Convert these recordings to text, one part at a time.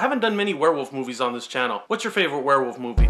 I haven't done many werewolf movies on this channel. What's your favorite werewolf movie?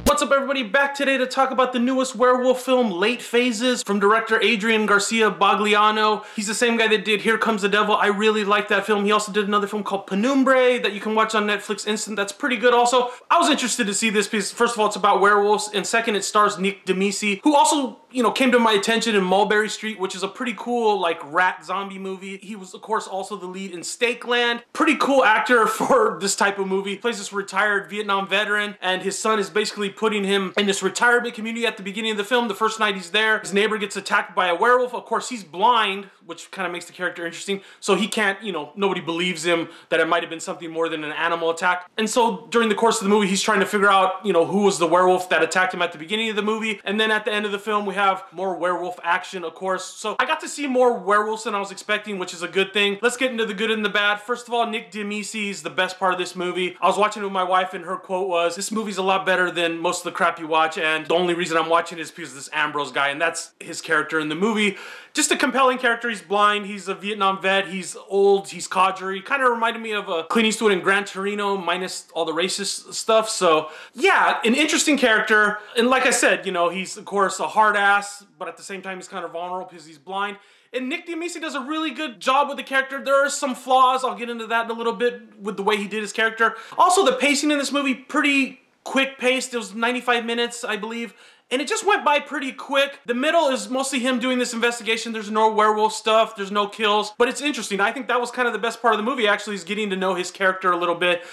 What's up everybody, back today to talk about the newest werewolf film, Late Phases, from director Adrián García Bogliano. He's the same guy that did Here Comes the Devil. I really like that film. He also did another film called Penumbra that you can watch on Netflix Instant. That's pretty good also. I was interested to see this piece. First of all, it's about werewolves, and second, it stars Nick Damici, who also, you know, came to my attention in Mulberry Street, which is a pretty cool, like, rat zombie movie. He was, of course, also the lead in Stakeland. Pretty cool actor for this type of movie. He plays this retired Vietnam veteran, and his son is basically putting him in this retirement community at the beginning of the film. The first night he's there, his neighbor gets attacked by a werewolf. Of course, he's blind, which kind of makes the character interesting. So he can't, you know, nobody believes him that it might have been something more than an animal attack. And so during the course of the movie, he's trying to figure out, you know, who was the werewolf that attacked him at the beginning of the movie. And then at the end of the film, we have more werewolf action, of course. So I got to see more werewolves than I was expecting, which is a good thing. Let's get into the good and the bad. First of all, Nick Damici is the best part of this movie. I was watching it with my wife, and her quote was, "This movie's a lot better than most of the crap you watch, and the only reason I'm watching it is because of this Ambrose guy," and that's his character in the movie. Just a compelling character. He's blind, he's a Vietnam vet, he's old, he's codgery. Kind of reminded me of Clint Eastwood in Gran Torino, minus all the racist stuff. So yeah, an interesting character. And like I said, you know, he's of course a hard ass, but at the same time he's kind of vulnerable because he's blind. And Nick Damici does a really good job with the character. There are some flaws, I'll get into that in a little bit with the way he did his character. Also, the pacing in this movie, pretty quick paced. It was 95 minutes, I believe. And it just went by pretty quick. The middle is mostly him doing this investigation. There's no werewolf stuff, there's no kills, but it's interesting. I think that was kind of the best part of the movie, actually, is getting to know his character a little bit,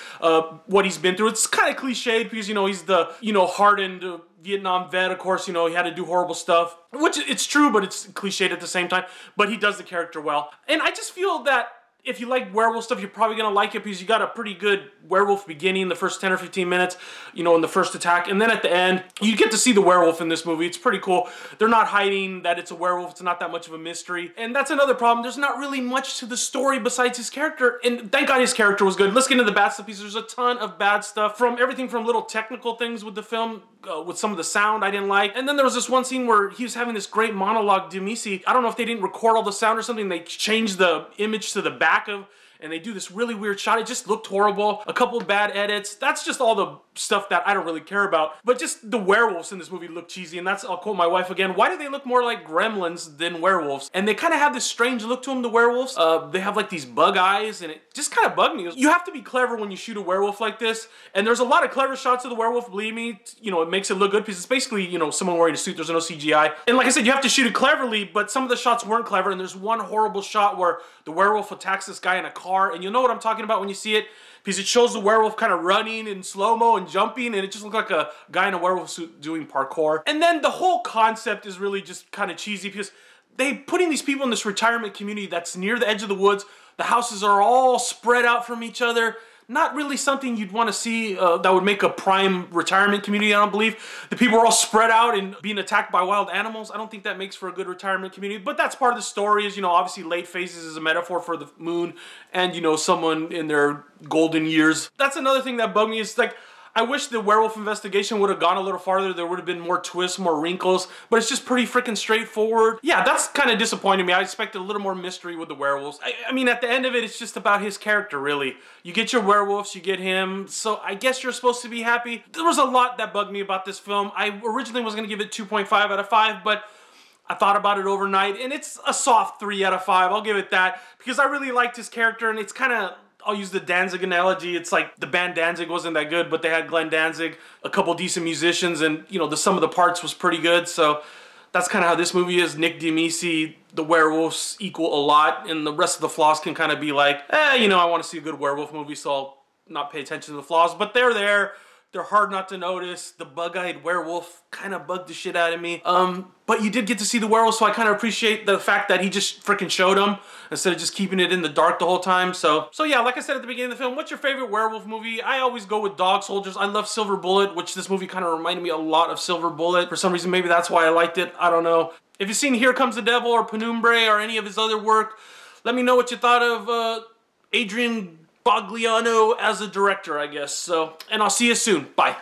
what he's been through. It's kind of cliched because, you know, he's the, you know, hardened Vietnam vet, of course, you know, he had to do horrible stuff, which it's true, but it's cliched at the same time, but he does the character well. And I just feel that if you like werewolf stuff, you're probably going to like it because you got a pretty good werewolf beginning, the first 10 or 15 minutes, you know, in the first attack. And then at the end, you get to see the werewolf in this movie. It's pretty cool. They're not hiding that it's a werewolf. It's not that much of a mystery. And that's another problem. There's not really much to the story besides his character. And thank God his character was good. Let's get into the bad stuff because there's a ton of bad stuff. From everything from little technical things with the film, with some of the sound I didn't like. And then there was this one scene where he was having this great monologue, Damici. I don't know if they didn't record all the sound or something. They changed the image to the back of, and they do this really weird shot. It just looked horrible. A couple of bad edits. That's just all the stuff that I don't really care about. But just the werewolves in this movie look cheesy, and that's, I'll quote my wife again, why do they look more like gremlins than werewolves? And they kind of have this strange look to them, the werewolves. They have like these bug eyes, and it just kind of bugged me. You have to be clever when you shoot a werewolf like this, and there's a lot of clever shots of the werewolf, believe me. You know, it makes it look good because it's basically, you know, someone wearing a suit. There's no CGI. And like I said, you have to shoot it cleverly, but some of the shots weren't clever, and there's one horrible shot where the werewolf attacks this guy in a car, and you'll know what I'm talking about when you see it, because it shows the werewolf kind of running in slow-mo and jumping, and it just looked like a guy in a werewolf suit doing parkour. And then the whole concept is really just kind of cheesy because they putting these people in this retirement community that's near the edge of the woods. The houses are all spread out from each other. Not really something you'd want to see that would make a prime retirement community, I don't believe. The people are all spread out and being attacked by wild animals. I don't think that makes for a good retirement community, but that's part of the story is, you know, obviously Late Phases is a metaphor for the moon and, you know, someone in their golden years. That's another thing that bugged me is like, I wish the werewolf investigation would have gone a little farther. There would have been more twists, more wrinkles, but it's just pretty freaking straightforward. Yeah, that's kind of disappointing me. I expected a little more mystery with the werewolves. I mean, at the end of it, it's just about his character, really. You get your werewolves, you get him, so I guess you're supposed to be happy. There was a lot that bugged me about this film. I originally was going to give it 2.5 out of 5, but I thought about it overnight, and it's a soft 3 out of 5. I'll give it that, because I really liked his character, and it's kind of, I'll use the Danzig analogy. It's like the band Danzig wasn't that good, but they had Glenn Danzig, a couple decent musicians, and, you know, the sum of the parts was pretty good. So that's kind of how this movie is. Nick Damici, the werewolves equal a lot, and the rest of the flaws can kind of be like, you know, I want to see a good werewolf movie, so I'll not pay attention to the flaws, but they're there. They're hard not to notice. The bug-eyed werewolf kind of bugged the shit out of me. But you did get to see the werewolf, so I kind of appreciate the fact that he just freaking showed them instead of just keeping it in the dark the whole time. So yeah, like I said at the beginning of the film, what's your favorite werewolf movie? I always go with Dog Soldiers. I love Silver Bullet, which this movie kind of reminded me a lot of Silver Bullet. For some reason, maybe that's why I liked it. I don't know. If you've seen Here Comes the Devil or Penumbra or any of his other work, let me know what you thought of Adrián Bogliano as a director, I guess. So, and I'll see you soon. Bye.